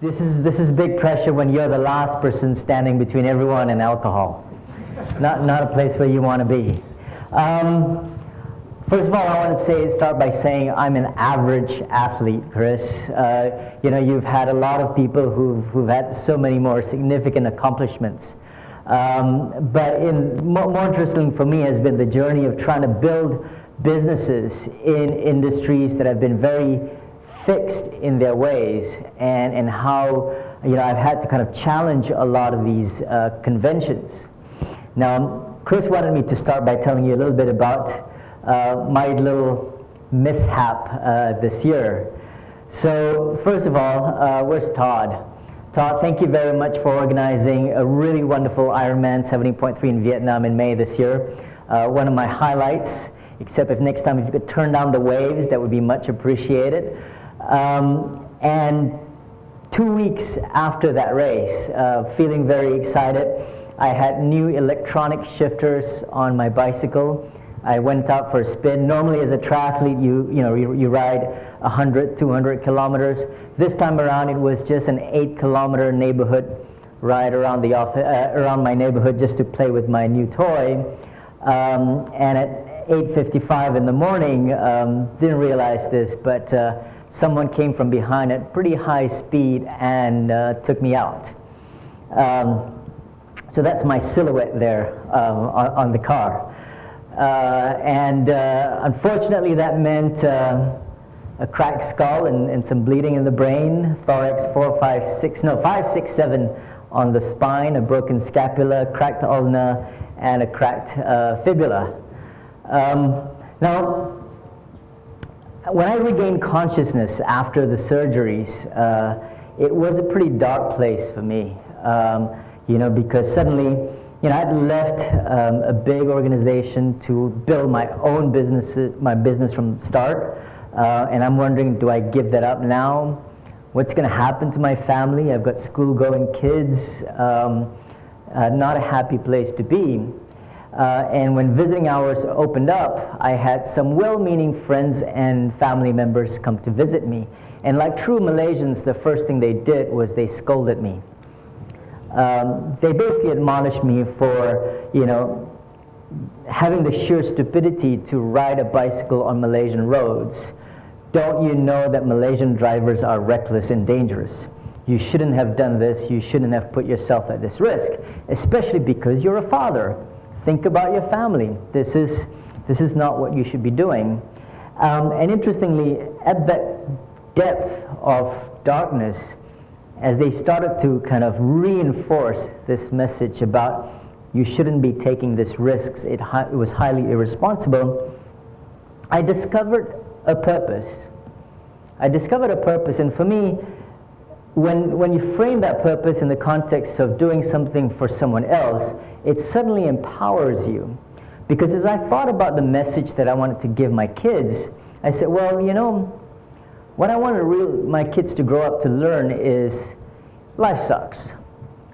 This is big pressure when you're the last person standing between everyone and alcohol. Not a place where you want to be. First of all, I want to start by saying I'm an average athlete, Chris. You've had a lot of people who've had so many more significant accomplishments. But more interesting for me has been the journey of trying to build businesses in industries that have been very fixed in their ways, and how I've had to kind of challenge a lot of these conventions. Now, Chris wanted me to start by telling you a little bit about my little mishap this year. So first of all, where's Todd? Todd, thank you very much for organizing a really wonderful Ironman 70.3 in Vietnam in May this year. One of my highlights, except if next time if you could turn down the waves, that would be much appreciated. And 2 weeks after that race, feeling very excited, I had new electronic shifters on my bicycle. I went out for a spin. Normally as a triathlete, you ride 100, 200 kilometers. This time around, it was just an 8-kilometer neighborhood ride around around my neighborhood just to play with my new toy. And at 8:55 in the morning, didn't realize this, but someone came from behind at pretty high speed and took me out. So that's my silhouette there on the car. Unfortunately, that meant a cracked skull and some bleeding in the brain, thorax 5, 6, 7 on the spine, a broken scapula, cracked ulna, and a cracked fibula. Now, when I regained consciousness after the surgeries, it was a pretty dark place for me, because suddenly, I'd left a big organization to build my own my business from start, and I'm wondering, do I give that up now? What's going to happen to my family? I've got school-going kids, not a happy place to be. And when visiting hours opened up, I had some well-meaning friends and family members come to visit me. And like true Malaysians, the first thing they did was they scolded me. They basically admonished me for, having the sheer stupidity to ride a bicycle on Malaysian roads. Don't you know that Malaysian drivers are reckless and dangerous? You shouldn't have done this. You shouldn't have put yourself at this risk, especially because you're a father. Think about your family. This is not what you should be doing. And interestingly, at that depth of darkness, as they started to kind of reinforce this message about you shouldn't be taking these risks, it was highly irresponsible, I discovered a purpose. And for me, when you frame that purpose in the context of doing something for someone else, it suddenly empowers you. Because as I thought about the message that I wanted to give my kids, I said, well, what I want my kids to grow up to learn is life sucks,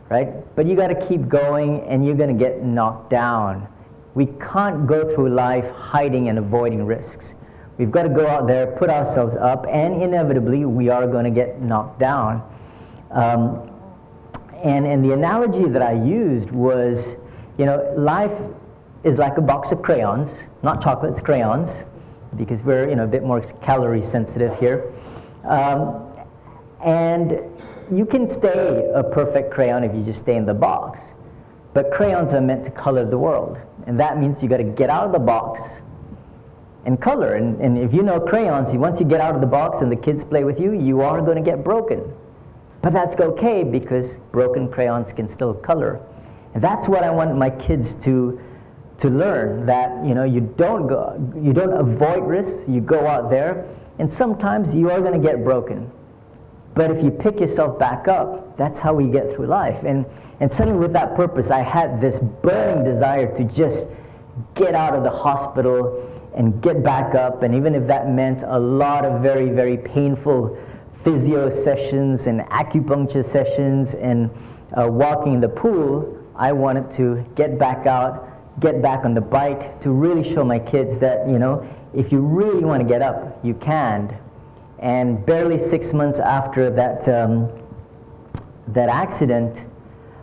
right? But you got to keep going, and you're going to get knocked down. We can't go through life hiding and avoiding risks. We've got to go out there, put ourselves up, and inevitably we are going to get knocked down. And the analogy that I used was, life is like a box of crayons, not chocolates, crayons, because we're a bit more calorie sensitive here. And you can stay a perfect crayon if you just stay in the box. But crayons are meant to color the world. And that means you got to get out of the box and color. And if you know crayons, once you get out of the box and the kids play with you, you are going to get broken. But that's okay, because broken crayons can still color. And that's what I want my kids to learn, that you don't avoid risks, you go out there, and sometimes you are going to get broken. But if you pick yourself back up, that's how we get through life. And suddenly with that purpose, I had this burning desire to just get out of the hospital and get back up. And even if that meant a lot of very, very painful physio sessions and acupuncture sessions and walking in the pool, I wanted to get back out, get back on the bike, to really show my kids that, if you really want to get up, you can. And barely 6 months after that that accident,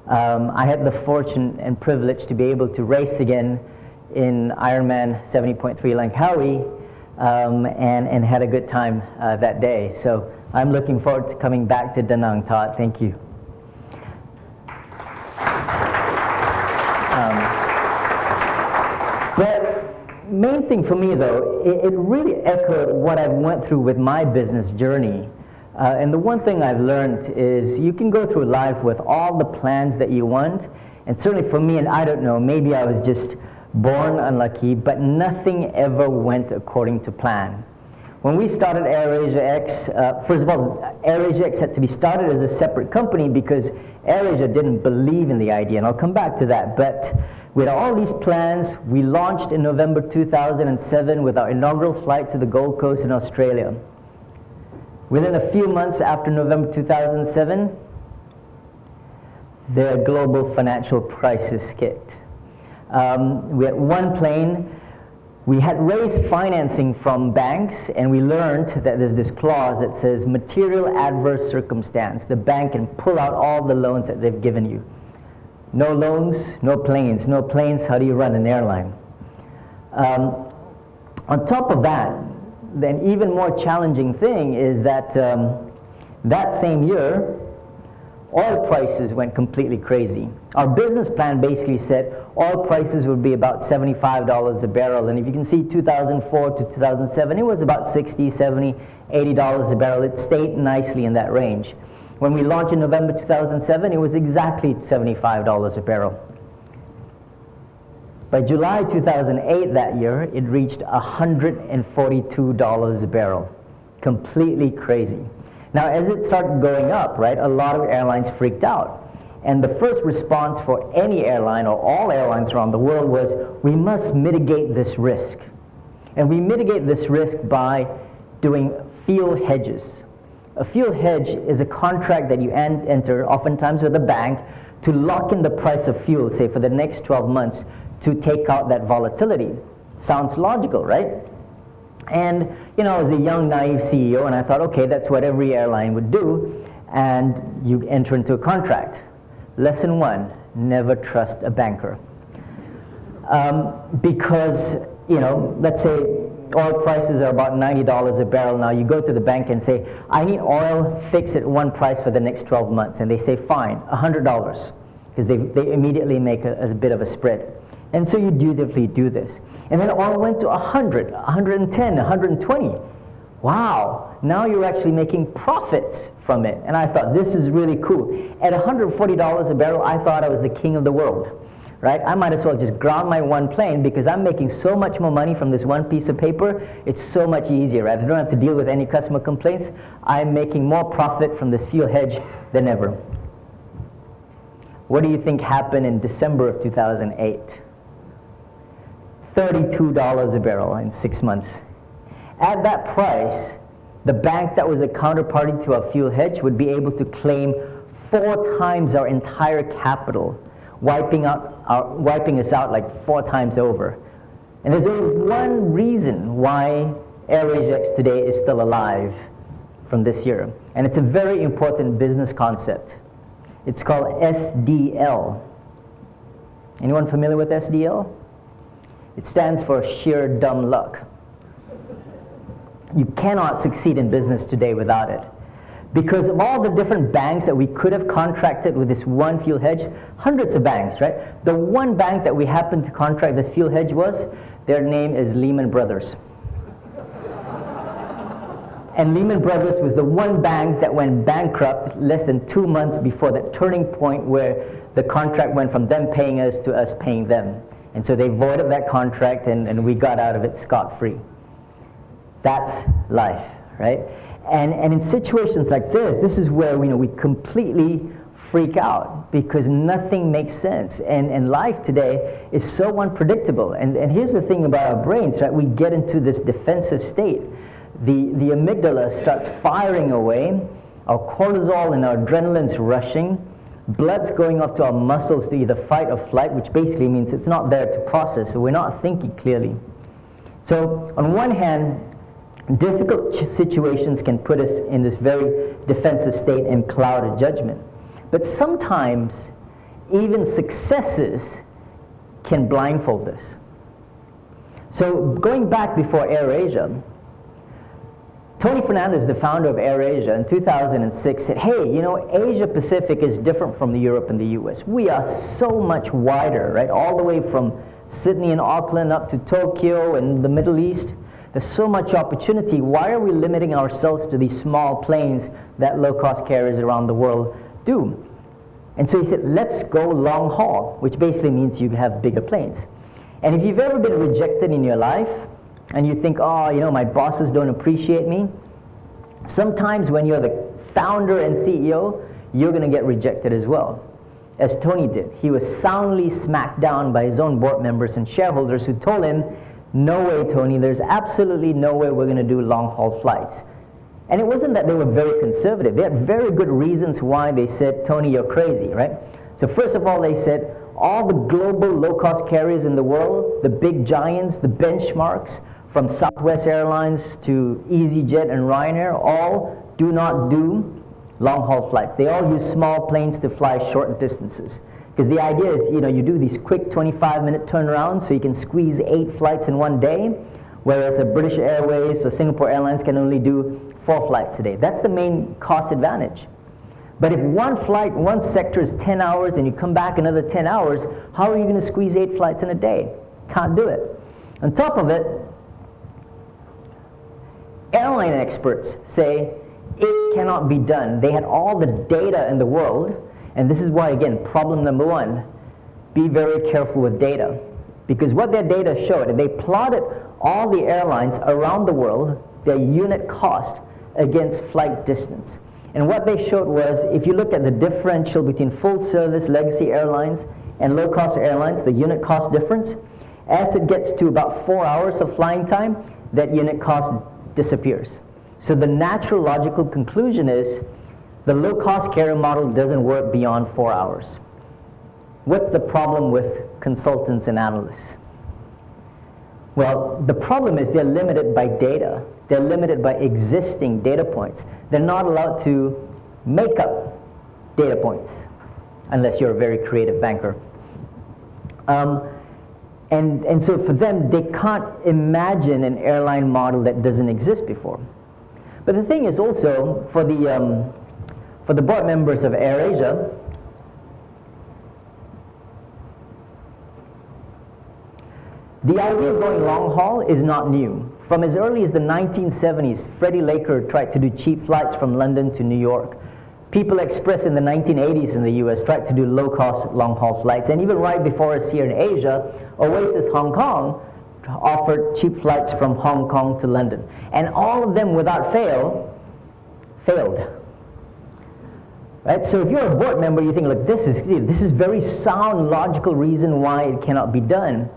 I had the fortune and privilege to be able to race again in Ironman 70.3 Langkawi, and had a good time that day. So I'm looking forward to coming back to Da Nang, Todd. Thank you. But main thing for me, though, it really echoed what I went through with my business journey. And the one thing I've learned is you can go through life with all the plans that you want, and certainly for me, and I don't know, maybe I was just born unlucky, but nothing ever went according to plan. When we started AirAsia X, first of all, AirAsia X had to be started as a separate company because AirAsia didn't believe in the idea, and I'll come back to that. But with all these plans, we launched in November 2007 with our inaugural flight to the Gold Coast in Australia. Within a few months after November 2007, the global financial crisis kicked. We had one plane. We had raised financing from banks, and we learned that there's this clause that says material adverse circumstance. The bank can pull out all the loans that they've given you. No loans, no planes. No planes, how do you run an airline? On top of that, the even more challenging thing is that that same year, oil prices went completely crazy. Our business plan basically said oil prices would be about $75 a barrel, and if you can see 2004 to 2007, it was about $60, $70, $80 a barrel. It stayed nicely in that range. When we launched in November 2007, it was exactly $75 a barrel. By July 2008 that year, it reached $142 a barrel. Completely crazy. Now, as it started going up, right, a lot of airlines freaked out. And the first response for any airline or all airlines around the world was, we must mitigate this risk. And we mitigate this risk by doing fuel hedges. A fuel hedge is a contract that you enter, oftentimes with a bank, to lock in the price of fuel, say for the next 12 months, to take out that volatility. Sounds logical, right? And, you know, I was a young, naive CEO, and I thought, okay, that's what every airline would do, and you enter into a contract. Lesson one, never trust a banker. Because, you know, let's say oil prices are about $90 a barrel now. You go to the bank and say, I need oil fixed at one price for the next 12 months. And they say, fine, $100, because they immediately make a bit of a spread. And so you dutifully do this. And then oil went to 100, 110, 120. Wow, now you're actually making profits from it. And I thought, this is really cool. At $140 a barrel, I thought I was the king of the world, right? I might as well just ground my one plane because I'm making so much more money from this one piece of paper. It's so much easier, right? I don't have to deal with any customer complaints. I'm making more profit from this fuel hedge than ever. What do you think happened in December of 2008? $32 a barrel in 6 months. At that price, the bank that was a counterparty to our fuel hedge would be able to claim 4 times our entire capital, wiping us out like 4 times over. And there's only one reason why AirAsia X today is still alive from this year. And it's a very important business concept. It's called SDL. Anyone familiar with SDL? It stands for sheer dumb luck. You cannot succeed in business today without it. Because of all the different banks that we could have contracted with this one fuel hedge, hundreds of banks, right? The one bank that we happened to contract this fuel hedge was, their name is Lehman Brothers. And Lehman Brothers was the one bank that went bankrupt less than 2 months before that turning point where the contract went from them paying us to us paying them. And so they voided that contract, and we got out of it scot-free. That's life, right? And in situations like this is where we completely freak out because nothing makes sense. And life today is so unpredictable. And here's the thing about our brains, right? We get into this defensive state. The amygdala starts firing away, our cortisol and our adrenaline's rushing, blood's going off to our muscles to either fight or flight, which basically means it's not there to process, so we're not thinking clearly. So on one hand, difficult situations can put us in this very defensive state and clouded judgment. But sometimes, even successes can blindfold us. So going back before AirAsia, Tony Fernandez, the founder of AirAsia, in 2006 said, hey, you know, Asia Pacific is different from Europe and the US. We are so much wider, right? All the way from Sydney and Auckland up to Tokyo and the Middle East. There's so much opportunity. Why are we limiting ourselves to these small planes that low-cost carriers around the world do? And so he said, let's go long haul, which basically means you have bigger planes. And if you've ever been rejected in your life, and you think, oh, you know, my bosses don't appreciate me, sometimes when you're the founder and CEO, you're going to get rejected as well, as Tony did. He was soundly smacked down by his own board members and shareholders who told him, no way, Tony, there's absolutely no way we're going to do long-haul flights. And it wasn't that they were very conservative. They had very good reasons why they said, Tony, you're crazy, right? So first of all, they said, all the global low-cost carriers in the world, the big giants, the benchmarks, from Southwest Airlines to EasyJet and Ryanair, all do not do long-haul flights. They all use small planes to fly short distances. Because the idea is, you know, you do these quick 25-minute turnarounds so you can squeeze 8 flights in one day, whereas a British Airways or Singapore Airlines can only do 4 flights a day. That's the main cost advantage. But if one flight, one sector is 10 hours and you come back another 10 hours, how are you going to squeeze 8 flights in a day? Can't do it. On top of it, airline experts say it cannot be done. They had all the data in the world, and this is why, again, problem number 1, be very careful with data. Because what their data showed, they plotted all the airlines around the world, their unit cost against flight distance. And what they showed was, if you look at the differential between full-service legacy airlines and low-cost airlines, the unit cost difference, as it gets to about 4 hours of flying time, that unit cost disappears. So the natural logical conclusion is the low-cost carrier model doesn't work beyond 4 hours. What's the problem with consultants and analysts? Well, the problem is they're limited by data. They're limited by existing data points. They're not allowed to make up data points unless you're a very creative banker. And so for them, they can't imagine an airline model that doesn't exist before. But the thing is also, for the board members of AirAsia, the idea of going long haul is not new. From as early as the 1970s, Freddie Laker tried to do cheap flights from London to New York. People Express in the 1980s in the US tried to do low-cost long-haul flights. And even right before us here in Asia, Oasis Hong Kong offered cheap flights from Hong Kong to London. And all of them, without fail, failed. Right? So if you're a board member, you think, look, this is very sound, logical reason why it cannot be done.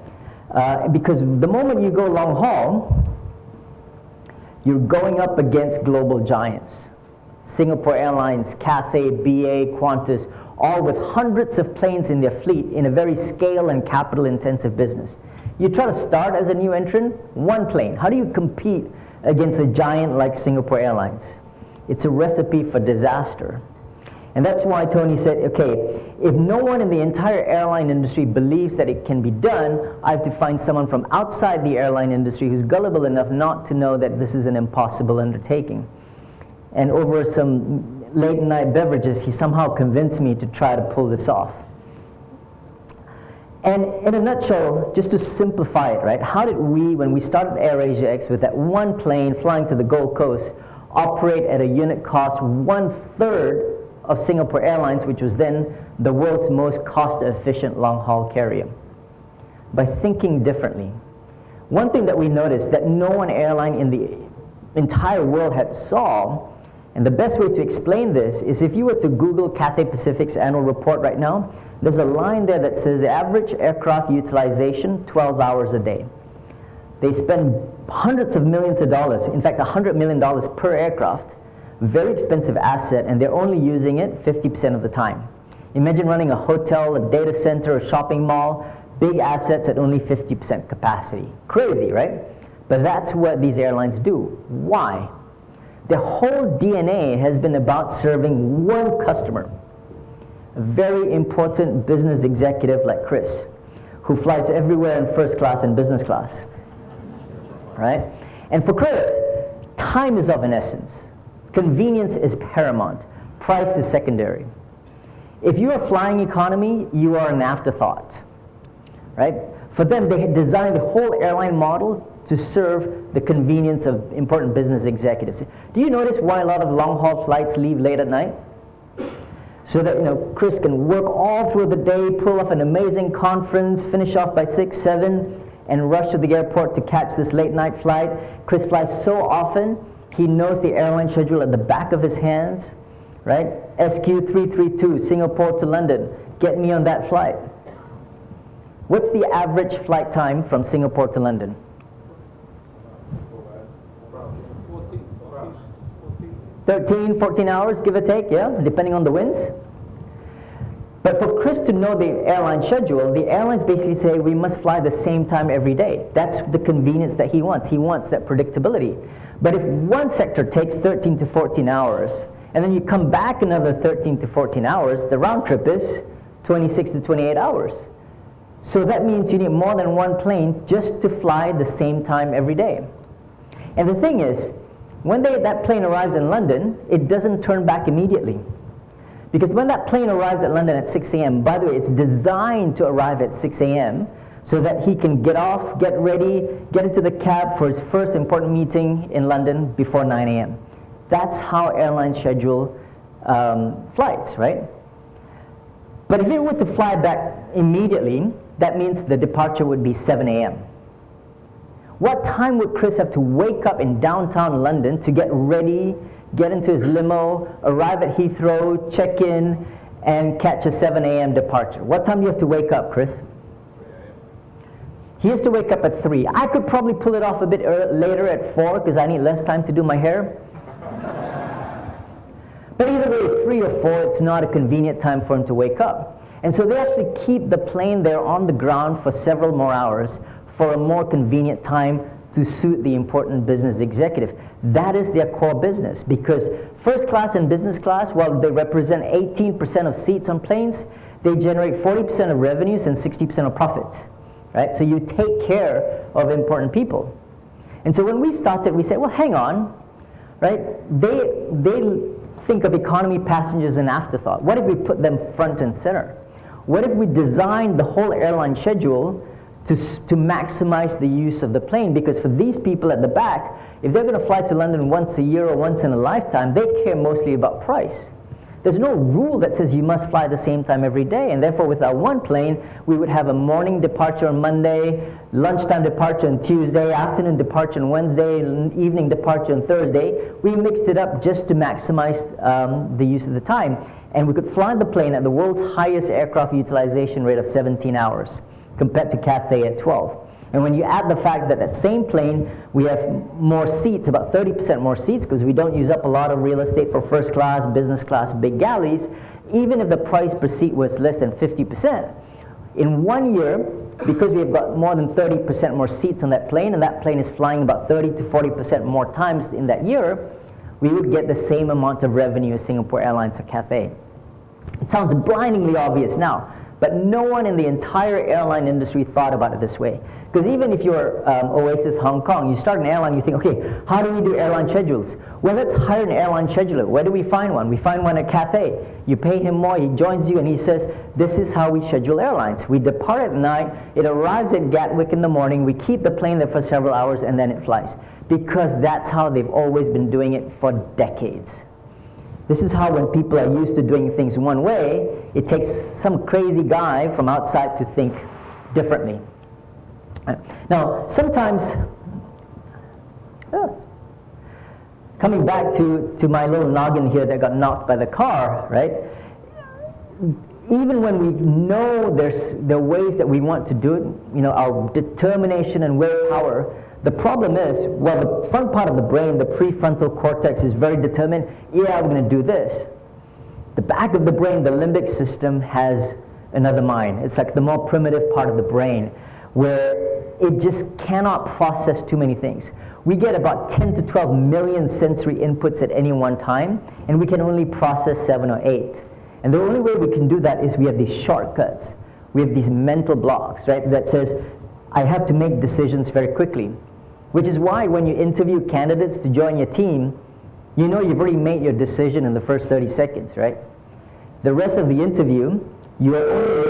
Because the moment you go long haul, you're going up against global giants. Singapore Airlines, Cathay, BA, Qantas, all with hundreds of planes in their fleet in a very scale and capital intensive business. You try to start as a new entrant, 1 plane. How do you compete against a giant like Singapore Airlines? It's a recipe for disaster. And that's why Tony said, okay, if no one in the entire airline industry believes that it can be done, I have to find someone from outside the airline industry who's gullible enough not to know that this is an impossible undertaking. And over some late night beverages, he somehow convinced me to try to pull this off. And in a nutshell, just to simplify it, right, how did we, when we started AirAsia X with that 1 plane flying to the Gold Coast, operate at a unit cost 1/3 of Singapore Airlines, which was then the world's most cost-efficient long-haul carrier? By thinking differently. One thing that we noticed that no one airline in the entire world had saw, and the best way to explain this is if you were to Google Cathay Pacific's annual report right now, there's a line there that says average aircraft utilization, 12 hours a day. They spend hundreds of millions of dollars, in fact $100 million per aircraft, very expensive asset, and they're only using it 50% of the time. Imagine running a hotel, a data center, a shopping mall, big assets at only 50% capacity. Crazy, right? But that's what these airlines do. Why? Their whole DNA has been about serving one customer. a very important business executive like Chris, who flies everywhere in first class and business class, right? And for Chris, time is of an essence. Convenience is paramount. Price is secondary. If you are flying economy, you are an afterthought, right? For them, they had designed the whole airline model to serve the convenience of important business executives. Do you notice why a lot of long-haul flights leave late at night? So that, Chris can work all through the day, pull off an amazing conference, finish off by 6, 7, and rush to the airport to catch this late night flight. Chris flies so often, he knows the airline schedule at the back of his hands, right? SQ332, Singapore to London, get me on that flight. What's the average flight time from Singapore to London? 13, 14 hours, give or take, yeah, depending on the winds. But for Chris to know the airline schedule, the airlines basically say we must fly the same time every day. That's the convenience that he wants. He wants that predictability. But if one sector takes 13 to 14 hours, and then you come back another 13 to 14 hours, the round trip is 26 to 28 hours. So that means you need more than one plane just to fly the same time every day. And the thing is, when that plane arrives in London, it doesn't turn back immediately. Because when that plane arrives at London at 6 a.m., by the way, it's designed to arrive at 6 a.m. so that he can get off, get ready, get into the cab for his first important meeting in London before 9 a.m. That's how airlines schedule flights, right? But if it were to fly back immediately, that means the departure would be 7 a.m. What time would Chris have to wake up in downtown London to get ready, get into his limo, arrive at Heathrow, check in, and catch a 7 a.m. departure? What time do you have to wake up, Chris? He has to wake up at 3. I could probably pull it off a bit later at 4 because I need less time to do my hair. But either way, 3 or 4, it's not a convenient time for him to wake up. And so they actually keep the plane there on the ground for several more hours for a more convenient time to suit the important business executive. That is their core business, because first class and business class, while they represent 18% of seats on planes, they generate 40% of revenues and 60% of profits, right? So you take care of important people. And so when we started, we said, well, hang on, right? They think of economy passengers as an afterthought. What if we put them front and center? What if we designed the whole airline schedule to maximize the use of the plane? Because for these people at the back, if they're going to fly to London once a year or once in a lifetime, they care mostly about price. There's no rule that says you must fly the same time every day, and therefore with our one plane, we would have a morning departure on Monday, lunchtime departure on Tuesday, afternoon departure on Wednesday, evening departure on Thursday. We mixed it up just to maximize the use of the time, and we could fly the plane at the world's highest aircraft utilization rate of 17 hours, compared to Cathay at 12. And when you add the fact that same plane, we have more seats, about 30% more seats, because we don't use up a lot of real estate for first class, business class, big galleys, even if the price per seat was less than 50%. In 1 year, because we've got more than 30% more seats on that plane, and that plane is flying about 30 to 40% more times in that year, we would get the same amount of revenue as Singapore Airlines or Cathay. It sounds blindingly obvious now, but no one in the entire airline industry thought about it this way. Because even if you're Oasis Hong Kong, you start an airline, you think, okay, how do we do airline schedules? Well, let's hire an airline scheduler. Where do we find one? We find one at Cathay. You pay him more, he joins you, and he says, this is how we schedule airlines. We depart at night, it arrives at Gatwick in the morning, we keep the plane there for several hours, and then it flies. Because that's how they've always been doing it for decades. This is how, when people are used to doing things one way, it takes some crazy guy from outside to think differently. Now, sometimes, coming back to my little noggin here that got knocked by the car, right? Even when we know there are ways that we want to do it, our determination and willpower, the problem is, well, the front part of the brain, the prefrontal cortex, is very determined. Yeah, we're going to do this. The back of the brain, the limbic system, has another mind. It's like the more primitive part of the brain, where it just cannot process too many things. We get about 10 to 12 million sensory inputs at any one time, and we can only process 7 or 8. And the only way we can do that is we have these shortcuts. We have these mental blocks, right, that says, I have to make decisions very quickly. Which is why when you interview candidates to join your team, you know you've already made your decision in the first 30 seconds, right? The rest of the interview, you're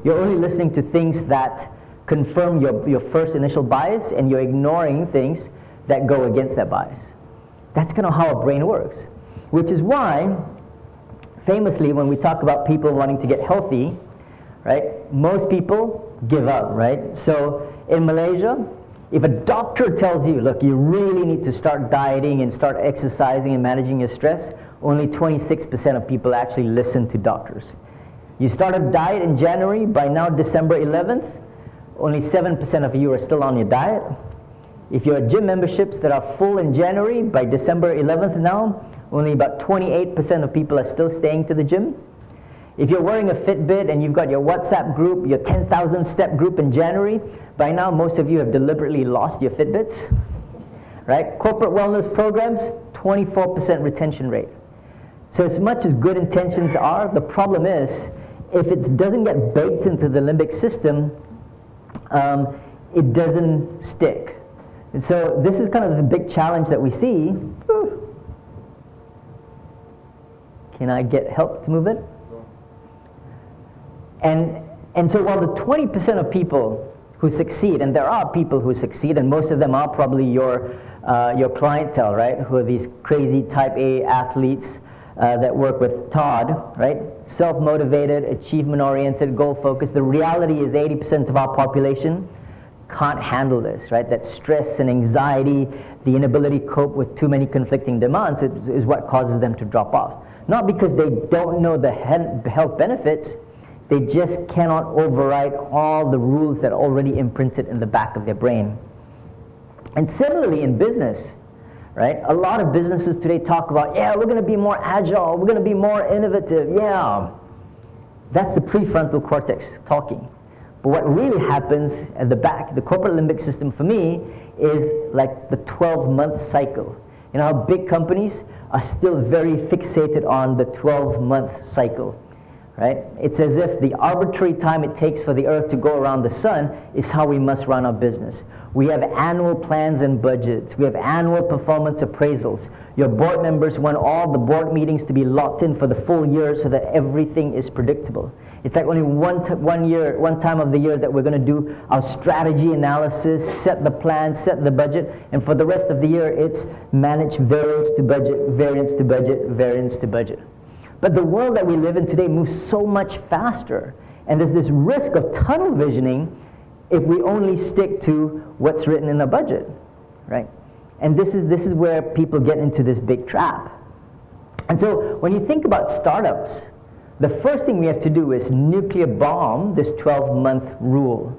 only listening to things that confirm your first initial bias, and you're ignoring things that go against that bias. That's kind of how our brain works. Which is why, famously, when we talk about people wanting to get healthy, right, most people give up, right? So in Malaysia, if a doctor tells you, look, you really need to start dieting and start exercising and managing your stress, only 26% of people actually listen to doctors. You start a diet in January, by now December 11th, only 7% of you are still on your diet. If you're gym memberships that are full in January, by December 11th now, only about 28% of people are still staying to the gym. If you're wearing a Fitbit and you've got your WhatsApp group, your 10,000 step group in January, by now most of you have deliberately lost your Fitbits, right? Corporate wellness programs, 24% retention rate. So as much as good intentions are, the problem is, if it doesn't get baked into the limbic system, it doesn't stick. And so this is kind of the big challenge that we see. Can I get help to move it? And so while the 20% of people who succeed, and there are people who succeed, and most of them are probably your clientele, right, who are these crazy type A athletes that work with Todd, right, self-motivated, achievement-oriented, goal-focused. The reality is 80% of our population can't handle this, right? That stress and anxiety, the inability to cope with too many conflicting demands is what causes them to drop off. Not because they don't know the health benefits, they just cannot override all the rules that are already imprinted in the back of their brain. And similarly in business, right? A lot of businesses today talk about, yeah, we're going to be more agile, we're going to be more innovative, yeah. That's the prefrontal cortex talking. But what really happens at the back, the corporate limbic system for me, is like the 12-month cycle. You know how big companies are still very fixated on the 12-month cycle, right? It's as if the arbitrary time it takes for the earth to go around the sun is how we must run our business. We have annual plans and budgets. We have annual performance appraisals. Your board members want all the board meetings to be locked in for the full year so that everything is predictable. It's like only one time of the year that we're going to do our strategy analysis, set the plan, set the budget, and for the rest of the year it's manage variance to budget, variance to budget, variance to budget. But the world that we live in today moves so much faster, and there's this risk of tunnel visioning if we only stick to what's written in the budget, right? And this is where people get into this big trap. And so when you think about startups, the first thing we have to do is nuclear bomb this 12-month rule,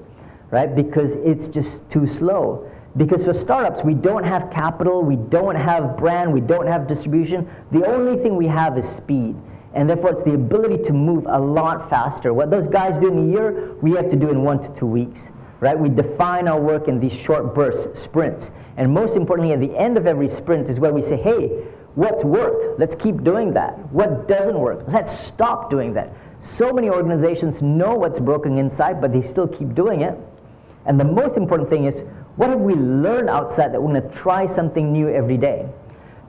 right? Because it's just too slow. Because for startups, we don't have capital, we don't have brand, we don't have distribution. The only thing we have is speed. And therefore, it's the ability to move a lot faster. What those guys do in a year, we have to do in 1 to 2 weeks, right? We define our work in these short bursts, sprints. And most importantly, at the end of every sprint is where we say, hey, what's worked? Let's keep doing that. What doesn't work? Let's stop doing that. So many organizations know what's broken inside, but they still keep doing it. And the most important thing is, what have we learned outside that we're going to try something new every day?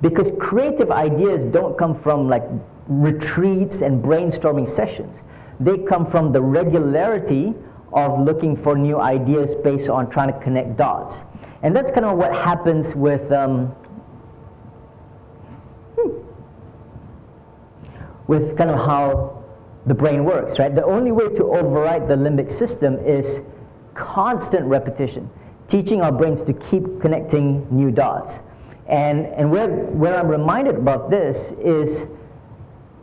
Because creative ideas don't come from like retreats and brainstorming sessions. They come from the regularity of looking for new ideas based on trying to connect dots. And that's kind of what happens with kind of how the brain works, right? The only way to override the limbic system is constant repetition, teaching our brains to keep connecting new dots. And where I'm reminded about this is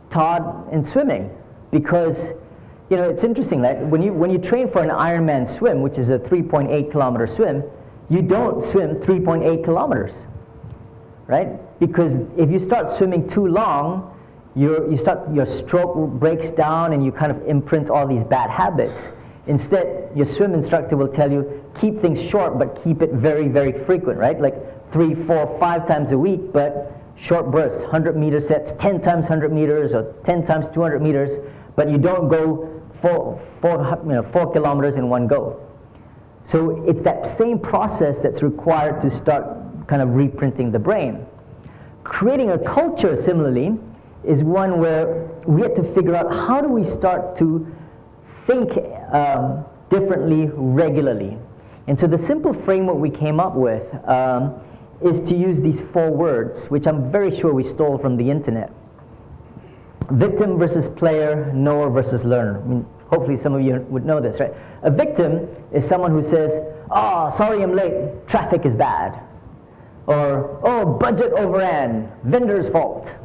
Todd in swimming, because you know it's interesting that when you train for an Ironman swim, which is a 3.8 kilometer swim, you don't swim 3.8 kilometers, right? Because if you start swimming too long, your stroke breaks down and you kind of imprint all these bad habits. Instead, your swim instructor will tell you, keep things short, but keep it very, very frequent, right? Like 3, 4, 5 times a week, but short bursts, 100-meter sets, 10 times 100 meters or 10 times 200 meters, but you don't go 4 kilometers in one go. So it's that same process that's required to start kind of reprinting the brain. Creating a culture, similarly, is one where we have to figure out how do we start to think differently regularly. And so the simple framework we came up with is to use these 4 words, which I'm very sure we stole from the internet. Victim versus player, knower versus learner. I mean, hopefully some of you would know this, right? A victim is someone who says, "Oh, sorry I'm late, traffic is bad." Or, "Oh, budget overran, vendor's fault."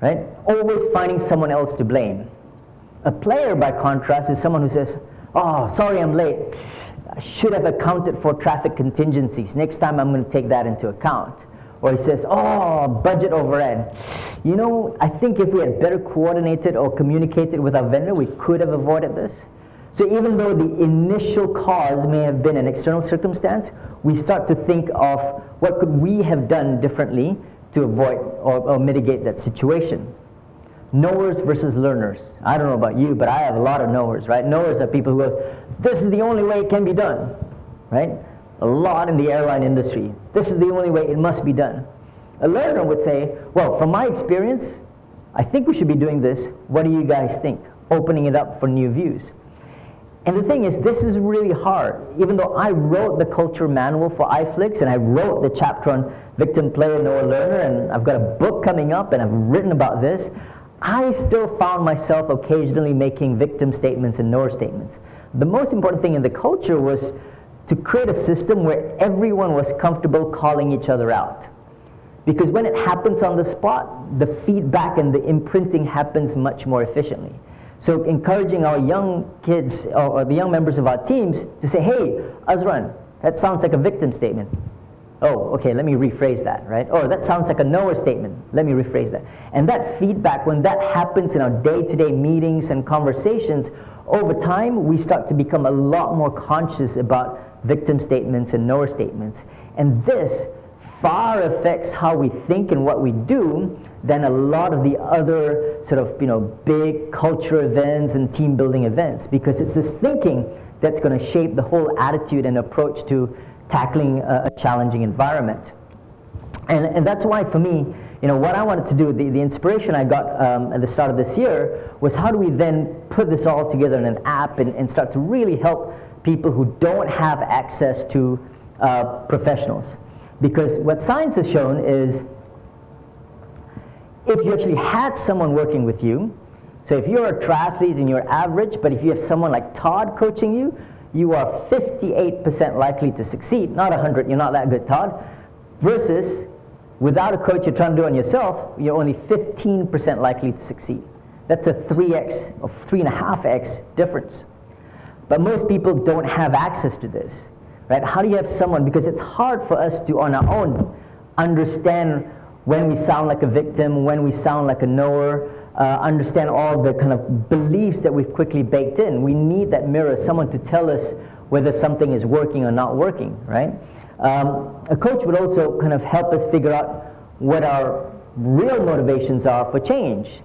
Right? Always finding someone else to blame. A player, by contrast, is someone who says, "Oh, sorry I'm late, I should have accounted for traffic contingencies. Next time I'm going to take that into account." Or he says, "Oh, budget overran. You know, I think if we had better coordinated or communicated with our vendor, we could have avoided this." So even though the initial cause may have been an external circumstance, we start to think of what could we have done differently to avoid or mitigate that situation. Knowers versus learners. I don't know about you, but I have a lot of knowers, right? Knowers are people who go, "This is the only way it can be done," right? A lot in the airline industry. "This is the only way it must be done." A learner would say, "Well, from my experience, I think we should be doing this. What do you guys think?" Opening it up for new views. And the thing is, this is really hard. Even though I wrote the culture manual for iFlix, and I wrote the chapter on victim, player, knower, learner, and I've got a book coming up, and I've written about this, I still found myself occasionally making victim statements and knower statements. The most important thing in the culture was to create a system where everyone was comfortable calling each other out. Because when it happens on the spot, the feedback and the imprinting happens much more efficiently. So encouraging our young kids or the young members of our teams to say, "Hey, Azran, that sounds like a victim statement." "Oh, okay, let me rephrase that," right? "Or that sounds like a knower statement. Let me rephrase that." And that feedback, when that happens in our day-to-day meetings and conversations, over time, we start to become a lot more conscious about victim statements and knower statements. And this far affects how we think and what we do than a lot of the other sort of, big culture events and team building events, because it's this thinking that's going to shape the whole attitude and approach to tackling a challenging environment. And that's why, for me, what I wanted to do, the inspiration I got at the start of this year was how do we then put this all together in an app and start to really help people who don't have access to professionals. Because what science has shown is if you actually had someone working with you, so if you're a triathlete and you're average, but if you have someone like Todd coaching you, you are 58% likely to succeed. Not 100, you're not that good, Todd. Versus without a coach, you're trying to do it on yourself, you're only 15% likely to succeed. That's a 3x or 3.5x difference. But most people don't have access to this, right? How do you have someone, because it's hard for us to, on our own, understand when we sound like a victim, when we sound like a knower, understand all the kind of beliefs that we've quickly baked in. We need that mirror, someone to tell us whether something is working or not working, right? A coach would also kind of help us figure out what our real motivations are for change.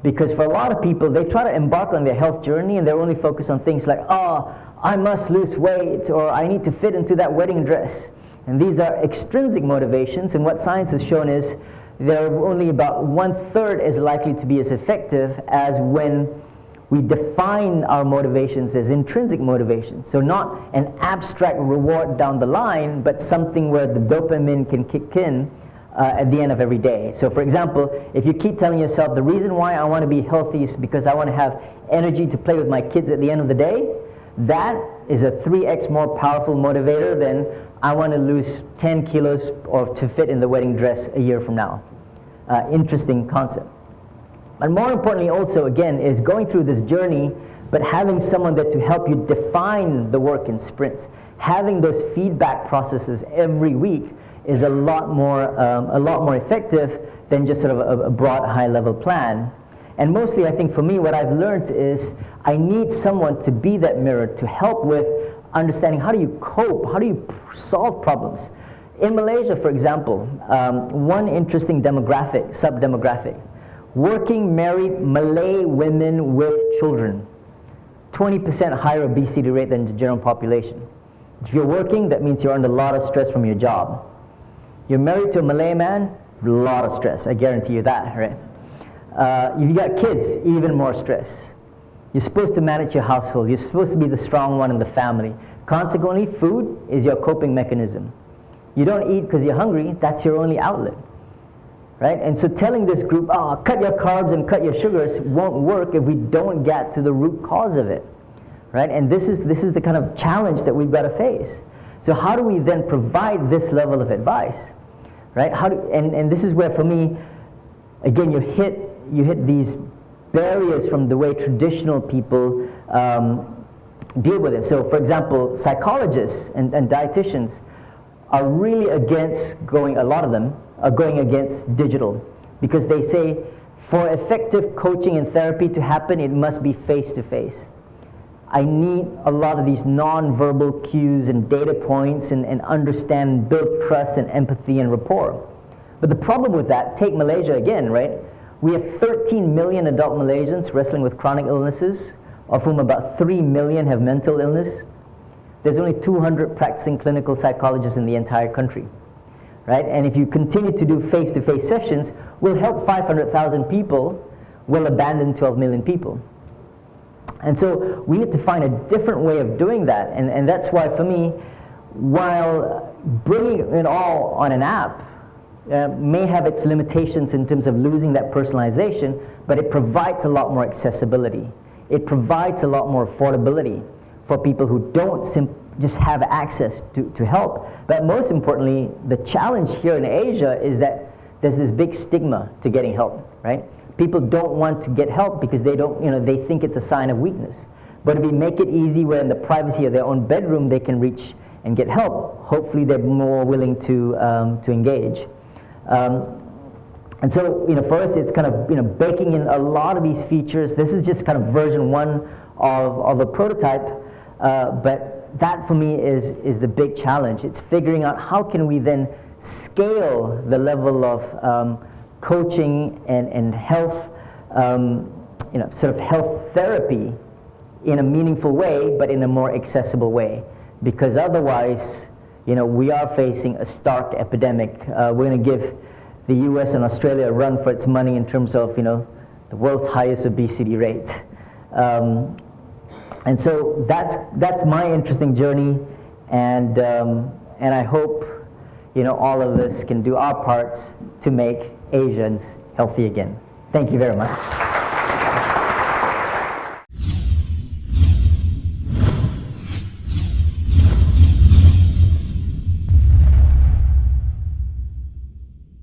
Because for a lot of people, they try to embark on their health journey and they're only focused on things like, "Oh, I must lose weight," or "I need to fit into that wedding dress." And these are extrinsic motivations, and what science has shown is they're only about 1/3 as likely to be as effective as when we define our motivations as intrinsic motivations. So not an abstract reward down the line, but something where the dopamine can kick in at the end of every day. So for example, if you keep telling yourself, the reason why I want to be healthy is because I want to have energy to play with my kids at the end of the day, that is a 3x more powerful motivator than I want to lose 10 kilos or to fit in the wedding dress a year from now. Interesting concept. But more importantly also, again, is going through this journey, but having someone there to help you define the work in sprints. Having those feedback processes every week is a lot more effective than just sort of a broad high-level plan. And mostly, I think for me, what I've learned is I need someone to be that mirror to help with understanding how do you cope, how do you solve problems. In Malaysia, for example, one interesting demographic, sub-demographic, working married Malay women with children, 20% higher obesity rate than the general population. If you're working, that means you're under a lot of stress from your job. You're married to a Malay man, a lot of stress, I guarantee you that, right? If you got kids, even more stress. You're supposed to manage your household. You're supposed to be the strong one in the family. Consequently, food is your coping mechanism. You don't eat because you're hungry, that's your only outlet. Right? And so telling this group, oh, cut your carbs and cut your sugars won't work if we don't get to the root cause of it. Right? And this is the kind of challenge that we've got to face. So how do we then provide this level of advice? Right? And this is where, for me, again, you hit these barriers from the way traditional people deal with it. So, for example, psychologists and dietitians are really against a lot of them are going against digital, because they say for effective coaching and therapy to happen, it must be face-to-face. I need a lot of these non-verbal cues and data points and understand, build trust and empathy and rapport. But the problem with that, take Malaysia again, right? We have 13 million adult Malaysians wrestling with chronic illnesses, of whom about 3 million have mental illness. There's only 200 practicing clinical psychologists in the entire country, right? And if you continue to do face-to-face sessions, we'll help 500,000 people, we'll abandon 12 million people. And so we need to find a different way of doing that. And that's why, for me, while bringing it all on an app may have its limitations in terms of losing that personalization, but it provides a lot more accessibility. It provides a lot more affordability for people who don't just have access to help. But most importantly, the challenge here in Asia is that there's this big stigma to getting help, right? People don't want to get help because they think it's a sign of weakness. But if we make it easy, where in the privacy of their own bedroom they can reach and get help, hopefully they're more willing to engage. And so, for us, it's kind of, baking in a lot of these features. This is just kind of version 1 of a prototype, but that for me is the big challenge. It's figuring out how can we then scale the level of coaching and health, sort of health therapy in a meaningful way, but in a more accessible way. Because otherwise, we are facing a stark epidemic. We're going to give the US and Australia a run for its money in terms of, the world's highest obesity rate. And so that's my interesting journey, and I hope, all of us can do our parts to make Asians healthy again. Thank you very much.